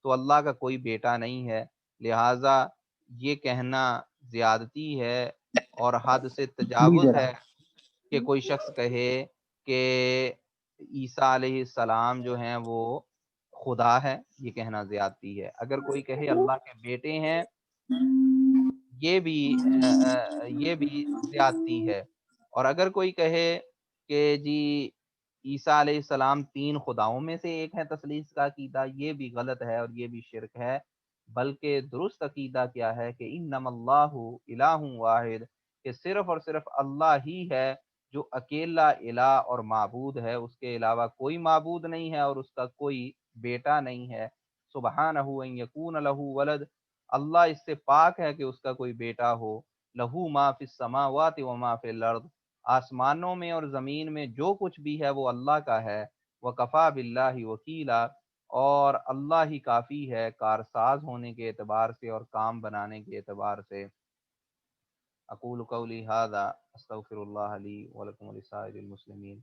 تو اللہ کا کوئی بیٹا نہیں ہے، لہٰذا یہ کہنا زیادتی ہے اور حد سے جی تجاوز ہے جناب۔ کہ کوئی شخص کہے کہ عیسیٰ علیہ السلام جو ہیں وہ خدا ہے، یہ کہنا زیادتی ہے۔ اگر کوئی کہے اللہ کے بیٹے ہیں، یہ بھی یہ بھی زیادتی ہے، اور اگر کوئی کہے کہ جی عیسیٰ علیہ السلام تین خداؤں میں سے ایک ہے، تثلیث کا عقیدہ، یہ بھی غلط ہے اور یہ بھی شرک ہے، بلکہ درست عقیدہ کیا ہے کہ انما اللہ الہ واحد، کہ صرف اور صرف اللہ ہی ہے جو اکیلا الہ اور معبود ہے، اس کے علاوہ کوئی معبود نہیں ہے اور اس کا کوئی بیٹا نہیں ہے، سبحانہ ان یکون لہ ولد، اللہ اس سے پاک ہے کہ اس کا کوئی بیٹا ہو، لہو ما فی السماوات و ما فی الارض، آسمانوں میں اور زمین میں جو کچھ بھی ہے وہ اللہ کا ہے، وکفا باللہ وکیلا، اور اللہ ہی کافی ہے کارساز ہونے کے اعتبار سے اور کام بنانے کے اعتبار سے۔ اقول قولی ھذا استغفر اللہ لی ولکم ولسائر المسلمین۔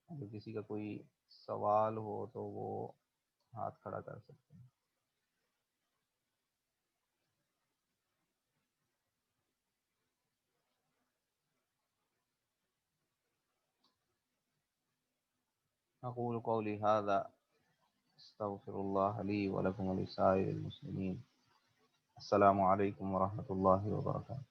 اگر کسی کا کوئی سوال ہو تو وہ ہاتھ کھڑا کر سکتے ہیں۔ اقول قولی ھذا استغفر اللہ لی ولکم ولسائر المسلمین۔ السلام علیکم ورحمۃ اللہ وبرکاتہ۔